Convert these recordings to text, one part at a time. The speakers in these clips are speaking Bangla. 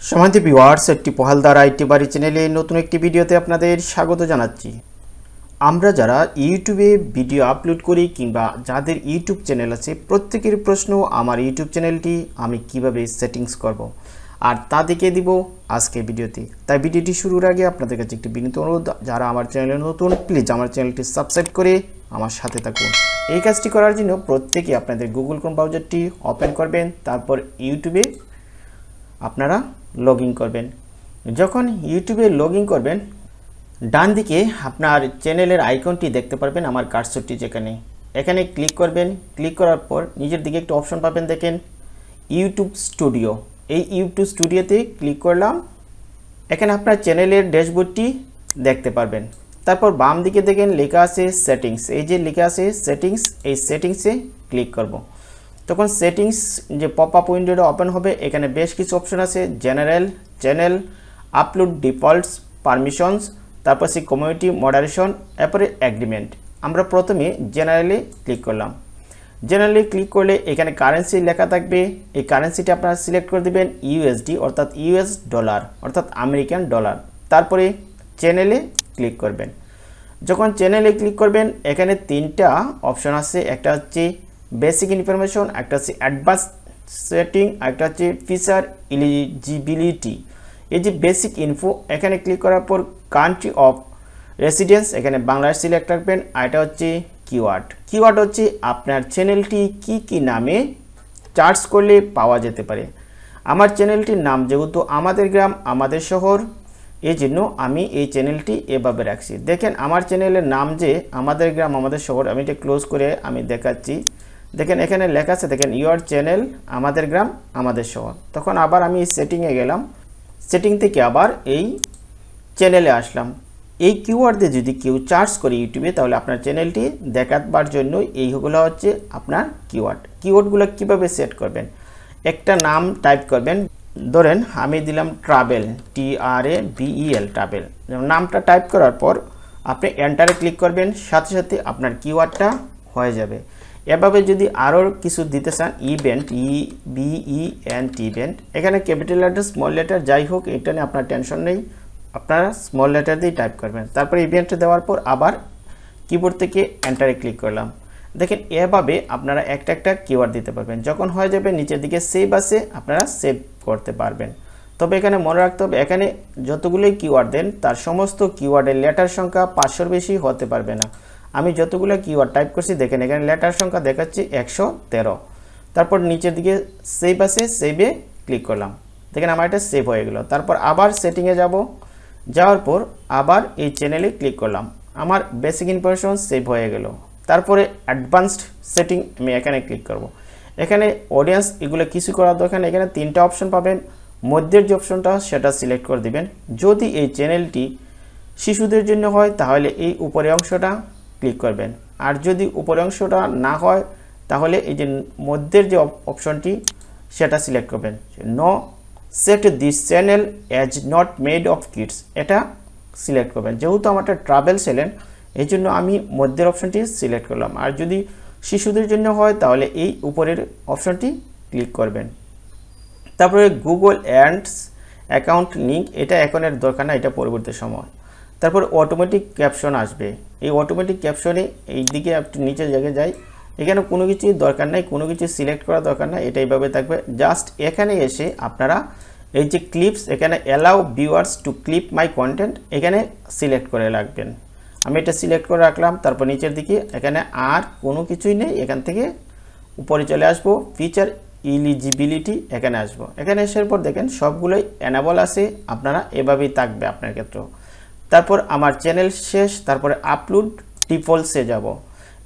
সম্মানিত ভিউয়ার্স, একটি পহালদার আইটি বাড়ি চ্যানেলে নতুন একটি ভিডিওতে আপনাদের স্বাগত জানাচ্ছি। আমরা যারা ইউটিউবে ভিডিও আপলোড করি কিংবা যাদের ইউটিউব চ্যানেল আছে, প্রত্যেকের প্রশ্ন আমার ইউটিউব চ্যানেলটি আমি কিভাবে সেটিংস করব, আর তা দেখিয়ে দিব আজকে ভিডিওতে। তাই ভিডিওটি শুরুর আগে আপনাদের কাছে একটি বিনীত অনুরোধ, যারা আমার চ্যানেলে নতুন প্লিজ আমার চ্যানেলটি সাবস্ক্রাইব করে আমার সাথে থাকুন। এই কাজটি করার জন্য প্রত্যেকে আপনাদের গুগল ক্রোম ব্রাউজারটি ওপেন করবেন, তারপর ইউটিউবে আপনারা লগ ইন করবেন। যখন ইউটিউবে লগ ইন করবেন, ডান দিকে আপনার চ্যানেলের আইকনটি দেখতে পারবেন, আমার কার্সরটি যেখানে, এখানে ক্লিক করবেন। ক্লিক করার পর নিজের দিকে একটা অপশন পাবেন, দেখেন ইউটিউব স্টুডিও। এই ইউটিউব স্টুডিওতে ক্লিক করলাম। এখানে আপনার চ্যানেলের ড্যাশবোর্ডটি দেখতে পারবেন। তারপর বাম দিকে দেখেন লেখা আছে সেটিংস। এই যে লেখা আছে সেটিংস, এই সেটিংসে ক্লিক করব। তখন সেটিংস যে পপ আপ উইন্ডোটা ওপেন হবে, এখানে বেশ কিছু অপশন আছে, general, channel, upload defaults, permissions, তারপর সেই কমিউনিটি মডারেশন, এরপরে এগ্রিমেন্ট। আমরা প্রথমে জেনারেলে ক্লিক করলাম। জেনারেলি ক্লিক করলে এখানে কারেন্সি লেখা থাকবে। এই কারেন্সিটা আপনারা সিলেক্ট করে দেবেন ইউএসডি, অর্থাৎ ইউএস ডলার, অর্থাৎ আমেরিকান ডলার। তারপরে চ্যানেলে ক্লিক করবেন। যখন চ্যানেলে ক্লিক করবেন, এখানে তিনটা অপশন আছে। একটা হচ্ছে বেসিক ইনফরমেশন, একটা হচ্ছে অ্যাডভান্স সেটিং, একটা হচ্ছে ফিচার এলিজিবিলিটি। এই যে বেসিক ইনফো, এখানে ক্লিক করার পর কান্ট্রি অফ রেসিডেন্স, এখানে বাংলাদেশ সিলেক্ট রাখবেন। আর এটা হচ্ছে কিওয়ার্ড। কিওয়ার্ড হচ্ছে আপনার চ্যানেলটি কি নামে সার্চ করলে পাওয়া যেতে পারে। আমার চ্যানেলটির নাম যেহেতু আমাদের গ্রাম আমাদের শহর, এই জন্য আমি এই চ্যানেলটি এভাবে রাখছি। দেখেন আমার চ্যানেলের নাম যে আমাদের গ্রাম আমাদের শহর, আমি এটা ক্লোজ করে আমি দেখাচ্ছি। দেখেন এখানে লেখা আছে, দেখেন ইউর চ্যানেল আমাদের গ্রাম আমাদের শহর। তখন আবার আমি সেটিংয়ে গেলাম, সেটিং থেকে আবার এই চ্যানেলে আসলাম। এই কিওয়ার্ড দিয়ে যদি কেউ সার্চ করে ইউটিউবে, তাহলে আপনার চ্যানেলটি দেখাবার জন্য এইগুলো হচ্ছে আপনার কিওয়ার্ড। কিওয়ার্ডগুলো কীভাবে সেট করবেন, একটা নাম টাইপ করবেন। ধরেন আমি দিলাম ট্রাভেল, TRAVEL, ট্রাভেল। নামটা টাইপ করার পর আপনি এন্টারে ক্লিক করবেন, সাথে সাথে আপনার কিওয়ার্ডটা হয়ে যাবে। এভাবে যদি আরও কিছু দিতে চান, ইভেন্ট, EVENT, ইভেন্ট, এখানে ক্যাপিটাল লেটার স্মল লেটার যাই হোক, এটা নিয়ে আপনার টেনশন নেই, আপনারা স্মল লেটার দিয়ে টাইপ করবেন। তারপরে ইভেন্ট দেওয়ার পর আবার কিবোর্ড থেকে এন্টারে ক্লিক করলাম। দেখেন এভাবে আপনারা একটা একটা কিওয়ার্ড দিতে পারবেন। যখন হয়ে যাবে নিচের দিকে সেভ আছে, আপনারা সেভ করতে পারবেন। তবে এখানে মনে রাখতে হবে, এখানে যতগুলোই কিওয়ার্ড দেন তার সমস্ত কিওয়ার্ডের লেটার সংখ্যা 500-র বেশি হতে পারবে না। আমি যতগুলো কিওয়ার্ড টাইপ করছি, দেখেন এখানে লেটার সংখ্যা দেখাচ্ছি 113। তারপর নিচের দিকে সেভ আছে, সেভে ক্লিক করলাম। দেখেন আমার এটা সেভ হয়ে গেল। তারপর আবার সেটিংয়ে যাব, যাওয়ার পর আবার এই চ্যানেলে ক্লিক করলাম, আমার বেসিক ইনফরমেশন সেভ হয়ে গেল। তারপরে অ্যাডভান্সড সেটিং আমি এখানে ক্লিক করব। এখানে অডিয়েন্স এগুলো কিছু করার দরকার, এখানে তিনটা অপশন পাবেন। মধ্যের যে অপশনটা সেটা সিলেক্ট করে দিবেন। যদি এই চ্যানেলটি শিশুদের জন্য হয়, তাহলে এই উপরে অংশটা ক্লিক করবেন। আর যদি উপরে অংশটা না হয়, তাহলে এই যে মধ্যের যে অপশনটি সেটা সিলেক্ট করবেন। No set this channel as not made of kids, এটা সিলেক্ট করবেন। যেহেতু আমারটা ট্রাভেল চ্যানেল, এই জন্য আমি মধ্যের অপশনটি সিলেক্ট করলাম। আর যদি শিশুদের জন্য হয়, তাহলে এই উপরের অপশনটি ক্লিক করবেন। তারপরে গুগল অ্যাডস অ্যাকাউন্ট লিঙ্ক, এটা এখনের দরকার না, এটা পরবর্তী সময়। তারপর অটোমেটিক ক্যাপশন আসবে। এই অটোমেটিক ক্যাপশনে এই দিকে একটু নিচের জায়গায় যাই, এখানে কোনো কিছুই দরকার নাই, কোনো কিছু সিলেক্ট করা দরকার নাই, এটা এইভাবে থাকবে। জাস্ট এখানে এসে আপনারা এই যে ক্লিপস, এখানে allow viewers to clip my content, এখানে সিলেক্ট করে রাখবেন। আমি এটা সিলেক্ট করে রাখলাম। তারপর নিচের দিকে এখানে আর কোনো কিছুই নেই, এখান থেকে উপরে চলে আসবো, ফিচার এলিজিবিলিটি, এখানে আসবো। এখানে আসার পর দেখেন সবগুলোই এনেবল আছে, আপনারা এভাবেই থাকবে আপনার ক্ষেত্রেও। তারপর আমার চ্যানেল শেষ। তারপরে আপলোড ডিফল্টসে যাব।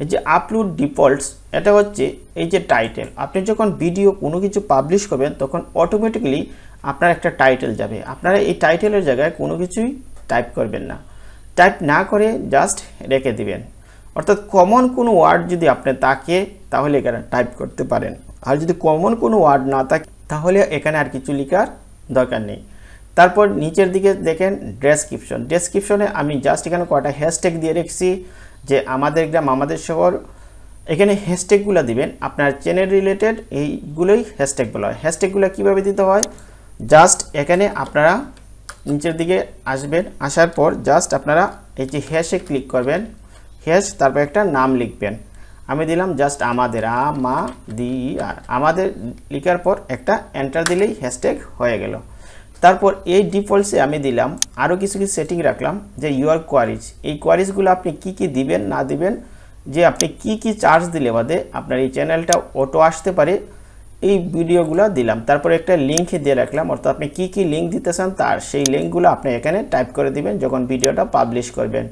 এই যে আপলোড ডিফল্টস, এটা হচ্ছে এই যে টাইটেল। আপনি যখন ভিডিও কোনো কিছু পাবলিশ করবেন, তখন অটোমেটিক্যালি আপনার একটা টাইটেল যাবে। আপনারা এই টাইটেলের জায়গায় কোনো কিছুই টাইপ করবেন না, টাইপ না করে জাস্ট রেখে দিবেন। অর্থাৎ কমন কোনো ওয়ার্ড যদি আপনি থাকে, তাহলে এখানে টাইপ করতে পারেন। আর যদি কমন কোনো ওয়ার্ড না থাকে, তাহলে এখানে আর কিছু লেখার দরকার নেই। তারপর নিচের দিকে দেখেন ডেসক্রিপশন। ডেসক্রিপশনে আমি জাস্ট এখানে কয়টা হ্যাশট্যাগ দিয়ে রেখেছি, যে আমাদের গ্রাম আমাদের শহর। এখানে হ্যাশট্যাগুলো দিবেন আপনার চ্যানেল রিলেটেড, এইগুলোই হ্যাশট্যাগ বলা হয়। হ্যাশট্যাগুলো কীভাবে দিতে হয়, জাস্ট এখানে আপনারা নিচের দিকে আসবেন, আসার পর জাস্ট আপনারা এই যে হ্যাশে ক্লিক করবেন, হ্যাশ তারপর একটা নাম লিখবেন। আমি দিলাম জাস্ট আমাদের, আমাদের লেখার পর একটা এন্টার দিলেই হ্যাশট্যাগ হয়ে গেল। তারপর এই ডিফল্টসে আমি দিলাম আরও কিছু সেটিং রাখলাম যে ইউর কোয়ারিজ, এই কোয়ারিজগুলো আপনি কি দিবেন না দিবেন, যে আপনি কি চার্জ দিলে বাদে আপনার এই চ্যানেলটা অটো আসতে পারে, এই ভিডিওগুলো দিলাম। তারপর একটা লিঙ্ক দিয়ে রাখলাম, অর্থাৎ আপনি কি লিঙ্ক দিতে চান তার সেই লিঙ্কগুলো আপনি এখানে টাইপ করে দিবেন যখন ভিডিওটা পাবলিশ করবেন।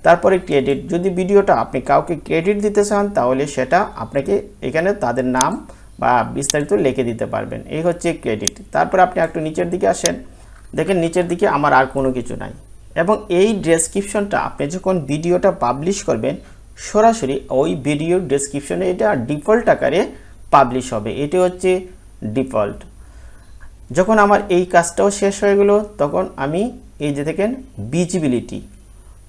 তারপরে ক্রেডিট, যদি ভিডিওটা আপনি কাউকে ক্রেডিট দিতে চান তাহলে সেটা আপনাকে এখানে তাদের নাম বা বিস্তারিত লিখে দিতে পারবেন, এই হচ্ছে ক্রেডিট। তারপর আপনি একটু নিচের দিকে আসেন, দেখেন নিচের দিকে আমার আর কোনো কিছু নাই। এবং এই ডেসক্রিপশনটা আপনি যখন ভিডিওটা পাবলিশ করবেন সরাসরি ওই ভিডিওর ডেসক্রিপশনে এটা ডিফল্ট আকারে পাবলিশ হবে, এটি হচ্ছে ডিফল্ট। যখন আমার এই কাজটাও শেষ হয়ে গেল তখন আমি এই যে দেখেন ভিজিবিলিটি,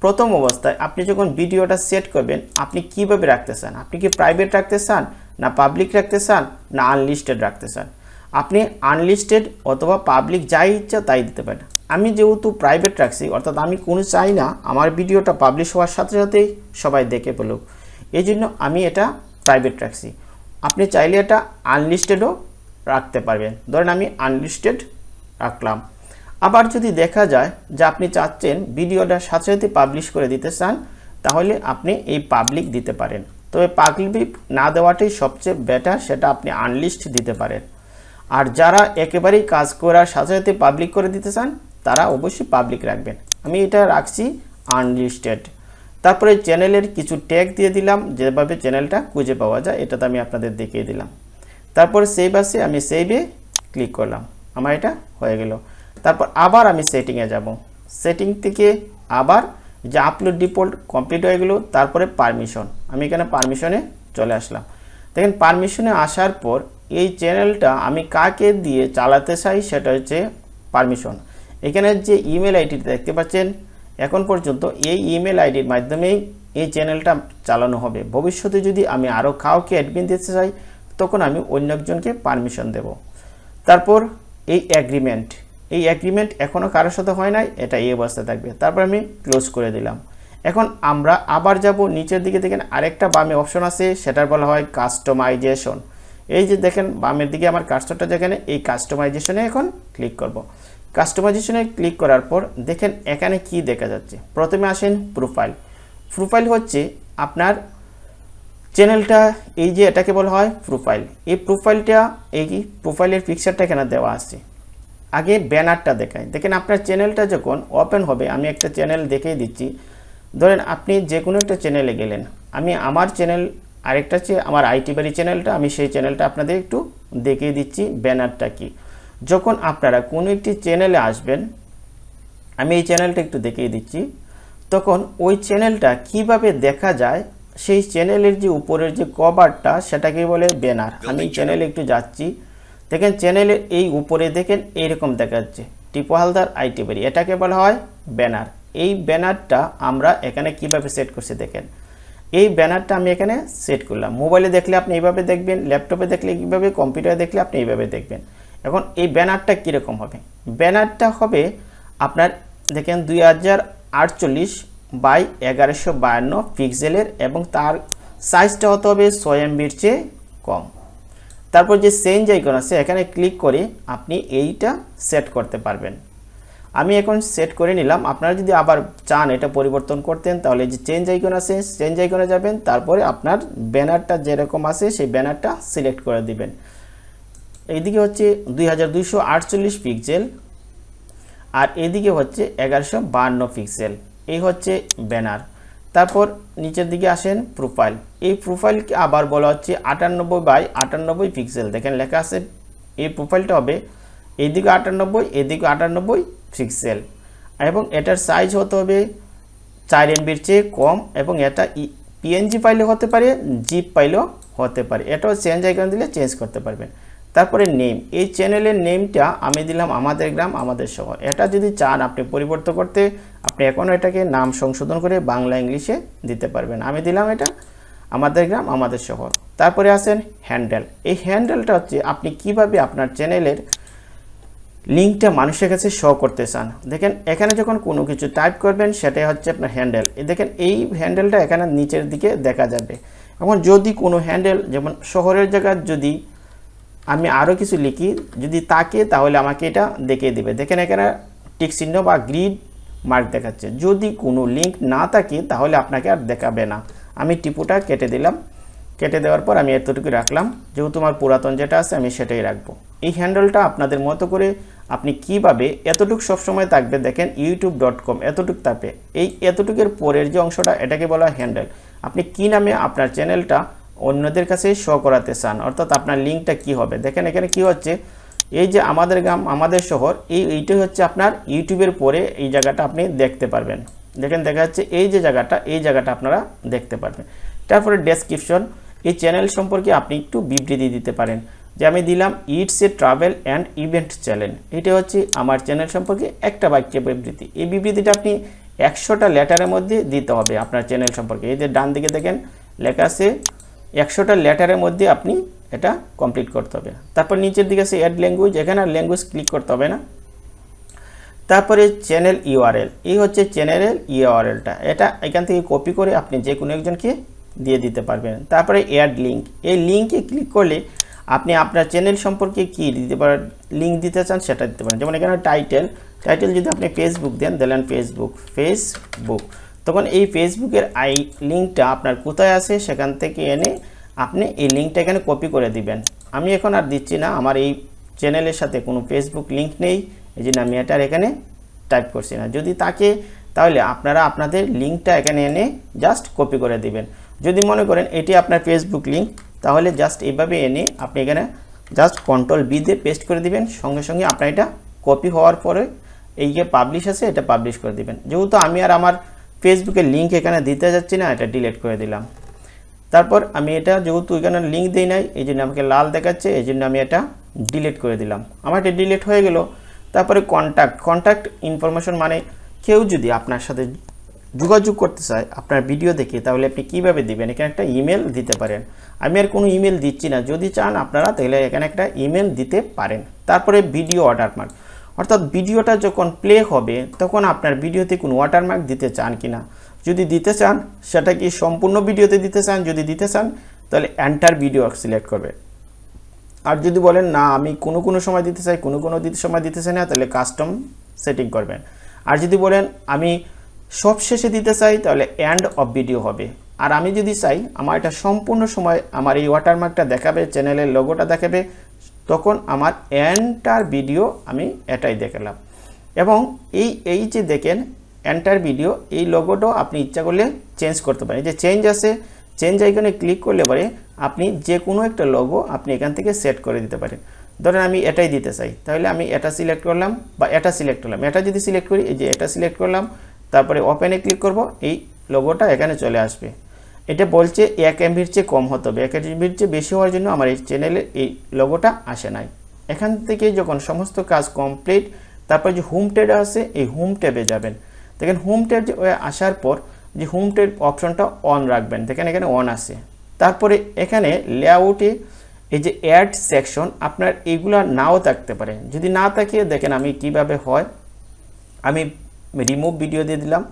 প্রথম অবস্থায় আপনি যখন ভিডিওটা সেট করবেন আপনি কিভাবে রাখতে চান, আপনি কি প্রাইভেট রাখতে চান না পাবলিক রাখতে চান না আনলিস্টেড রাখতে চান। আপনি আনলিস্টেড অথবা পাবলিক যাই ইচ্ছা তাই দিতে পারেন। আমি যেহেতু প্রাইভেট রাখছি, অর্থাৎ আমি কোনো চাই না আমার ভিডিওটা পাবলিশ হওয়ার সাথে সাথেই সবাই দেখে পেলুক, এই জন্য আমি এটা প্রাইভেট রাখছি। আপনি চাইলে এটা আনলিস্টেডও রাখতে পারবেন, ধরেন আমি আনলিস্টেড রাখলাম। আবার যদি দেখা যায় যে আপনি চাচ্ছেন ভিডিওটা সাথে সাথে পাবলিশ করে দিতে চান তাহলে আপনি এই পাবলিক দিতে পারেন, তবে পাবলিক না দেওয়াটাই সবচেয়ে বেটার, সেটা আপনি আনলিস্ট দিতে পারেন। আর যারা একেবারেই কাজ করার সাথে সাথে পাবলিক করে দিতে চান তারা অবশ্যই পাবলিক রাখবেন, আমি এটা রাখছি আনলিস্টেড। তারপরে চ্যানেলের কিছু ট্যাগ দিয়ে দিলাম যেভাবে চ্যানেলটা খুঁজে পাওয়া যায়, এটা তো আমি আপনাদের দেখিয়ে দিলাম। তারপর সেভ আছে, আমি সেভে ক্লিক করলাম, আমার এটা হয়ে গেল। তারপর আবার আমি সেটিংয়ে যাব, সেটিং থেকে আবার যে আপলোড ডিফল্ট কমপ্লিট হয়ে গেল। তারপরে পারমিশন, আমি এখানে পারমিশনে চলে আসলাম। দেখেন পারমিশনে আসার পর এই চ্যানেলটা আমি কাকে দিয়ে চালাতে চাই সেটা হচ্ছে পারমিশন। এখানে যে ইমেল আইডি দেখতে পাচ্ছেন এখন পর্যন্ত এই ইমেল আইডির মাধ্যমেই এই চ্যানেলটা চালানো হবে। ভবিষ্যতে যদি আমি আরও কাউকে অ্যাডমিন দিতে চাই তখন আমি অন্য একজনকে পারমিশন দেব। তারপর এই অ্যাগ্রিমেন্ট এখনও কারোর সাথে হয় নাই, এটা এই অবস্থায় থাকবে। তারপর আমি ক্লোজ করে দিলাম। এখন আমরা আবার যাব নিচের দিকে, দেখেন আরেকটা বামে অপশন আছে, সেটার বলা হয় কাস্টমাইজেশন। এই যে দেখেন বামের দিকে আমার কার্সরটা যেখানে, এই কাস্টমাইজেশনে এখন ক্লিক করব। কাস্টমাইজেশনে ক্লিক করার পর দেখেন এখানে কি দেখা যাচ্ছে। প্রথমে আসেন প্রোফাইল হচ্ছে আপনার চ্যানেলটা, এই যে এটাকে বলা হয় প্রোফাইল। এই প্রোফাইলের পিকচারটা এখানে দেওয়া আছে। আগে ব্যানারটা দেখায়, দেখেন আপনার চ্যানেলটা যখন ওপেন হবে, আমি একটা চ্যানেল দেখিয়ে দিচ্ছি। ধরেন আপনি যে কোনো একটা চ্যানেলে গেলেন, আমি আমার চ্যানেল আরেকটা হচ্ছে আমার আইটি বাড়ি চ্যানেলটা, আমি সেই চ্যানেলটা আপনাদের একটু দেখিয়ে দিচ্ছি ব্যানারটা কি। যখন আপনারা কোনো একটি চ্যানেলে আসবেন, আমি এই চ্যানেলটা একটু দেখিয়ে দিচ্ছি, তখন ওই চ্যানেলটা কিভাবে দেখা যায়, সেই চ্যানেলের যে উপরের যে কভারটা সেটাকে বলে ব্যানার। আমি চ্যানেলে একটু যাচ্ছি, দেখেন চ্যানেলের এই উপরে দেখেন এইরকম দেখা যাচ্ছে টিপু হালদার আইটি বাড়ি, এটাকে বলা হয় ব্যানার। এই ব্যানারটা আমরা এখানে কিভাবে সেট করছি দেখেন, এই ব্যানারটা আমি এখানে সেট করলাম। মোবাইলে দেখলে আপনি এইভাবে দেখবেন, ল্যাপটপে দেখলে কীভাবে, কম্পিউটারে দেখলে আপনি এইভাবে দেখবেন। এখন এই ব্যানারটা কীরকম হবে, ব্যানারটা হবে আপনার দেখেন 2048 বাই 1152 পিক্সেলের এবং তার সাইজটা হতে হবে 6 MBর চেয়ে কম। তারপর যে চেঞ্জ আইকন আছে এখানে ক্লিক করে আপনি এইটা সেট করতে পারবেন। আমি এখন সেট করে নিলাম। আপনারা যদি আবার চান এটা পরিবর্তন করতেন তাহলে যে চেঞ্জ আইকন আছে চেঞ্জ আইকনে যাবেন, তারপরে আপনার ব্যানারটা যেরকম আছে সেই ব্যানারটা সিলেক্ট করে দিবেন। এইদিকে হচ্ছে 2248 পিক্সেল আর এদিকে হচ্ছে 1152 পিক্সেল, এই হচ্ছে ব্যানার। তারপর নিচের দিকে আসেন প্রোফাইল, এই প্রোফাইলকে আবার বলা হচ্ছে 98 বাই 98 পিক্সেল। দেখেন লেখা আছে এই প্রোফাইলটা হবে এইদিকে 98 এদিকে 98 পিক্সেল এবং এটার সাইজ হতে হবে 4 MBর চেয়ে কম এবং এটা PNG ফাইলও হতে পারে, জিপ ফাইলও হতে পারে। এটাও চেঞ্জ আইকন দিলে চেঞ্জ করতে পারবেন। তারপরে নেম, এই চ্যানেলের নেমটা আমি দিলাম আমাদের গ্রাম আমাদের শহর। এটা যদি চান আপনি পরিবর্তন করতে, আপনি এখনও এটাকে নাম সংশোধন করে বাংলা ইংলিশে দিতে পারবেন। আমি দিলাম এটা আমাদের গ্রাম আমাদের শহর। তারপরে আসেন হ্যান্ডেল, এই হ্যান্ডেলটা হচ্ছে আপনি কিভাবে আপনার চ্যানেলের লিঙ্কটা মানুষের কাছে শো করতে চান। দেখেন এখানে যখন কোনো কিছু টাইপ করবেন সেটাই হচ্ছে আপনার হ্যান্ডেল। দেখেন এই হ্যান্ডেলটা এখানে নিচের দিকে দেখা যাবে। এখন যদি কোনো হ্যান্ডেল যেমন শহরের জায়গায় যদি আমি আরও কিছু লিখি যদি তাকে, তাহলে আমাকে এটা দেখিয়ে দেবে। দেখেন এখানে টিক চিহ্ন বা গ্রিড মার্ক দেখাচ্ছে। যদি কোনো লিঙ্ক না থাকে তাহলে আপনাকে আর দেখাবে না। আমি টিপুটা কেটে দিলাম, কেটে দেওয়ার পর আমি এতটুকু রাখলাম, যেহেতু আমার পুরাতন যেটা আছে আমি সেটাই রাখবো। এই হ্যান্ডেলটা আপনাদের মতো করে আপনি কিভাবে এতটুকু সবসময় থাকবে, দেখেন youtube.com এতটুকু থাকবে। এই এতটুকুর পরের যে অংশটা এটাকে বলা হয় হ্যান্ডেল। আপনি কি নামে আপনার চ্যানেলটা অন্যদের কাছে শো করাতে চান, অর্থাৎ আপনার লিঙ্কটা কি হবে। দেখেন এখানে কি হচ্ছে, এই যে আমাদের গ্রাম আমাদের শহর, এইটাই হচ্ছে আপনার ইউটিউবের পরে এই জায়গাটা আপনি দেখতে পারবেন। দেখেন দেখা যাচ্ছে এই যে জায়গাটা, এই জায়গাটা আপনারা দেখতে পারবেন। তারপরে ডেসক্রিপশন, এই চ্যানেল সম্পর্কে আপনি একটু বিবৃতি দিতে পারেন, যে আমি দিলাম it's a travel and event channel. এটা হচ্ছে আমার চ্যানেল সম্পর্কে একটা বাক্যে বিবৃতি। এই বিবৃতিটা আপনি 100টা লেটারের মধ্যে দিতে হবে আপনার চ্যানেল সম্পর্কে। এই যে ডান দিকে দেখেন লেখা আছে 100টা লেটারের মধ্যে আপনি এটা কমপ্লিট করতে হবে। তারপর নিচের দিকে আছে অ্যাড ল্যাঙ্গুয়েজ, এখানে আর ল্যাঙ্গুয়েজ ক্লিক করতে হবে না। তারপরে চ্যানেল ইউআরএল, এই হচ্ছে চ্যানেলের ইউআরএলটা, এটা এখান থেকে কপি করে আপনি যে কোনো একজনকে দিয়ে দিতে পারবেন। তারপরে অ্যাড লিঙ্ক, এই লিঙ্কে ক্লিক করলে আপনি আপনার চ্যানেল সম্পর্কে কি দিতে পারেন, লিঙ্ক দিতে চান সেটা দিতে পারেন। যেমন এখানে টাইটেল যদি আপনি ফেসবুক দেন, দিলেন ফেসবুক, তখন এই ফেসবুকের লিঙ্কটা আপনার কোথায় আছে সেখান থেকে এনে আপনি এই লিঙ্কটা এখানে কপি করে দিবেন। আমি এখন আর দিচ্ছি না, আমার এই চ্যানেলের সাথে কোনো ফেসবুক লিঙ্ক নেই, এই জন্য আমি এটা এখানে টাইপ করছি না। যদি থাকে তাহলে আপনারা আপনাদের লিঙ্কটা এখানে এনে জাস্ট কপি করে দিবেন। যদি মনে করেন এটি আপনার ফেসবুক লিঙ্ক, তাহলে জাস্ট এইভাবে এনে আপনি এখানে জাস্ট Ctrl+V দিয়ে পেস্ট করে দিবেন। সঙ্গে সঙ্গে আপনার এটা কপি হওয়ার পরে এই যে পাবলিশ আছে এটা পাবলিশ করে দিবেন। যেহেতু আমি আর আমার ফেসবুকের লিঙ্ক এখানে দিতে যাচ্ছি না, এটা ডিলিট করে দিলাম। তারপর আমি এটা যেহেতু এখানে লিঙ্ক দিই নাই, এই জন্য আমাকে লাল দেখাচ্ছে, এই জন্য আমি এটা ডিলিট করে দিলাম। আমার এটা ডিলিট হয়ে গেল। তারপরে কন্ট্যাক্ট ইনফরমেশন, মানে কেউ যদি আপনার সাথে যোগাযোগ করতে চায় আপনার ভিডিও দেখে, তাহলে আপনি কিভাবে দিবেন, এখানে একটা ইমেল দিতে পারেন। আমি আর কোনো ইমেল দিচ্ছি না, যদি চান আপনারা তাহলে এখানে একটা ইমেল দিতে পারেন। তারপরে ভিডিও ওয়াটারমার্ক, অর্থাৎ ভিডিওটা যখন প্লে হবে তখন আপনার ভিডিওতে কোনো ওয়াটারমার্ক দিতে চান কিনা। যদি দিতে চান সেটা কি সম্পূর্ণ ভিডিওতে দিতে চান, যদি দিতে চান তাহলে এন্টার ভিডিও সিলেক্ট করবে। আর যদি বলেন না আমি কোনো সময় দিতে চাই, কোনো সময় দিতে চাই না, তাহলে কাস্টম সেটিং করবেন। আর যদি বলেন আমি সব শেষে দিতে চাই, তাহলে এন্ড অফ ভিডিও হবে। আর আমি যদি চাই আমার এটা সম্পূর্ণ সময় আমার এই ওয়াটারমার্কটা দেখাবে, চ্যানেলের লোগোটা দেখাবে, তখন আমার এন্টার ভিডিও আমি এটাই দেখালাম। এবং এই যে দেখেন এন্টার ভিডিও, এই লোগোটাও আপনি ইচ্ছা করলে চেঞ্জ করতে পারেন। যে চেঞ্জ আছে, চেঞ্জ আইকনে ক্লিক করলে পরে আপনি যে কোনো একটা লোগো আপনি এখান থেকে সেট করে দিতে পারেন। ধরেন আমি এটাই দিতে চাই, তাহলে আমি এটা সিলেক্ট করলাম বা এটা সিলেক্ট করলাম। এটা যদি সিলেক্ট করি, এই যে এটা সিলেক্ট করলাম, তারপরে ওপেনে ক্লিক করব, এই লোগোটা এখানে চলে আসবে। এটা বলছে 1 MBর চেয়ে কম হতে হবে, 1 MBর চেয়ে বেশি হওয়ার জন্য আমার এই চ্যানেলে এই লোগোটা আসে নাই। এখান থেকে যখন সমস্ত কাজ কমপ্লিট, তারপর যে হোম ট্যাব আছে এই হোম ট্যাবে যাবেন। দেখেন হোম ট্যাব আসার পর যে হোম ট্যাব অপশনটা অন রাখবেন, দেখেন এখানে অন আছে। তারপরে এখানে লেআউটে এই যে অ্যাড সেকশন, আপনার এইগুলা নাও থাকতে পারে। যদি না থাকে দেখেন আমি কিভাবে হয়, আমি রিমুভ ভিডিও দিয়ে দিলাম,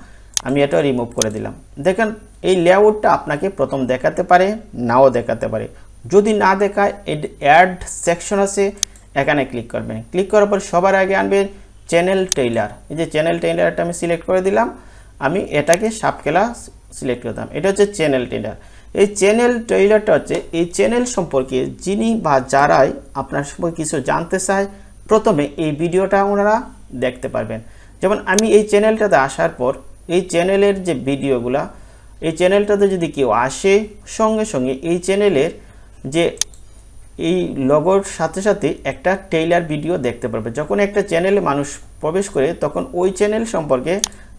আমি এটা রিমুভ করে দিলাম। দেখেন এই লেআউটটা আপনাকে প্রথম দেখাতে পারে, নাও দেখাতে পারে। যদি না দেখায় এই অ্যাড সেকশন আছে, এখানে ক্লিক করবেন। ক্লিক করার পর সবার আগে আনবেন চ্যানেল ট্রেইলার। এই যে চ্যানেল ট্রেইলারটা আমি সিলেক্ট করে দিলাম, আমি এটাকে সাবকেলা সিলেক্ট করতাম। এটা হচ্ছে চ্যানেল ট্রেইলার। এই চ্যানেল ট্রেইলারটা হচ্ছে এই চ্যানেল সম্পর্কে যিনি বা যারাই আপনার সম্পর্কে কিছু জানতে চায়, প্রথমে এই ভিডিওটা ওনারা দেখতে পারবেন। যেমন আমি এই চ্যানেলটাতে আসার পর এই চ্যানেলের যে ভিডিওগুলা, এই চ্যানেলটাতে যদি কেউ আসে, সঙ্গে সঙ্গে এই চ্যানেলের যে এই লোগোর সাথে সাথে একটা ট্রেইলার ভিডিও দেখতে পারবে। যখন একটা চ্যানেলে মানুষ প্রবেশ করে তখন ওই চ্যানেল সম্পর্কে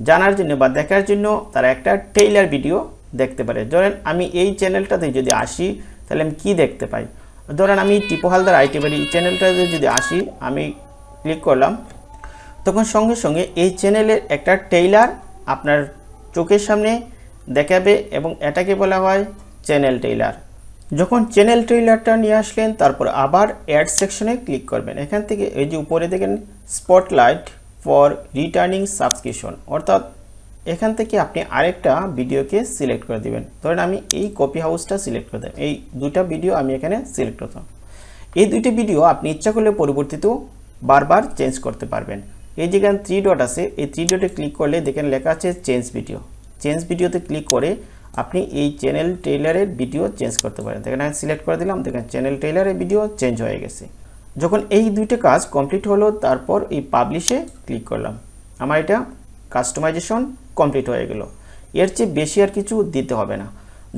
জানার জন্য বা দেখার জন্য তারা একটা ট্রেইলার ভিডিও দেখতে পারে। ধরেন আমি এই চ্যানেলটাতে যদি আসি তাহলে আমি কি দেখতে পাই, ধরেন আমি টিপু হালদার আইটি বাড়ি এই চ্যানেলটাতে যদি আসি, আমি ক্লিক করলাম, তখন সঙ্গে সঙ্গে এই চ্যানেলের একটা ট্রেইলার আপনার চোখের সামনে দেখাবে এবং এটাকে বলা হয় চ্যানেল ট্রেইলার। যখন চ্যানেল ট্রেইলারটা নিয়ে আসলেন তারপর আবার অ্যাড সেকশনে ক্লিক করবেন। এখান থেকে এই যে উপরে দেখেন স্পটলাইট ফর রিটার্নিং সাবস্ক্রিপশন, অর্থাৎ এখান থেকে আপনি আরেকটা ভিডিওকে সিলেক্ট করে দিবেন। ধরেন আমি এই কপি হাউসটা সিলেক্ট করে দেব, এই দুইটা ভিডিও আমি এখানে সিলেক্ট করতাম। এই দুইটি ভিডিও আপনি ইচ্ছা করলে পরবর্তীতেও বারবার চেঞ্জ করতে পারবেন। এই যেখানে 3 ডট আছে, এই 3 ডটে ক্লিক করলে দেখেন লেখা আছে চেঞ্জ ভিডিও। চেঞ্জ ভিডিওতে ক্লিক করে আপনি এই চ্যানেল ট্রেইলারের ভিডিও চেঞ্জ করতে পারেন। দেখেন আমি সিলেক্ট করে দিলাম, দেখেন চ্যানেল ট্রেইলারের ভিডিও চেঞ্জ হয়ে গেছে। যখন এই দুইটা কাজ কমপ্লিট হলো তারপর এই পাবলিশে ক্লিক করলাম, আমার এটা কাস্টমাইজেশন কমপ্লিট হয়ে গেল। এর চেয়ে বেশি আর কিছু দিতে হবে না।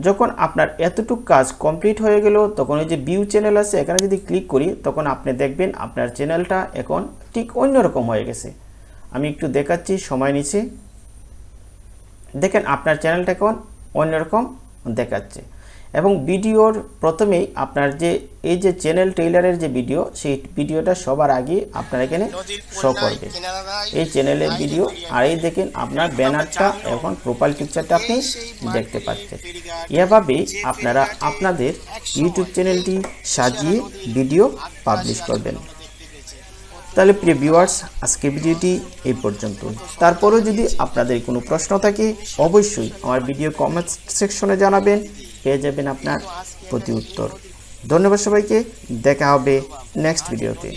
যখন আপনার এতটুকু কাজ কমপ্লিট হয়ে গেল তখন ওই যে ভিউ চ্যানেল আছে এখানে যদি ক্লিক করি তখন আপনি দেখবেন আপনার চ্যানেলটা এখন ঠিক অন্যরকম হয়ে গেছে। আমি একটু দেখাচ্ছি, সময় নিচ্ছে। দেখেন আপনার চ্যানেলটা এখন অন্যরকম দেখাচ্ছে এবং ভিডিওর প্রথমেই আপনার যে এই যে চ্যানেল ট্রেইলারের যে ভিডিও, সেই ভিডিওটা সবার আগে আপনার এখানে শো করবে এই চ্যানেলের ভিডিও। আর এই দেখেন আপনার ব্যানারটা এখন প্রোফাইল পিকচারটা আপনি দেখতে পাচ্ছেন। এভাবে আপনারা আপনাদের ইউটিউব চ্যানেলটি সাজিয়ে ভিডিও পাবলিশ করবেন। তাহলে প্রিয় ভিউয়ার্স, আজকের ভিডিওটি এই পর্যন্ত। তারপরেও যদি আপনাদের কোনো প্রশ্ন থাকে অবশ্যই আমার ভিডিও কমেন্ট সেকশনে জানাবেন, পেয়ে যাবেন আপনার প্রতি উত্তর। ধন্যবাদ সবাইকে, দেখা হবে নেক্সট ভিডিওতে।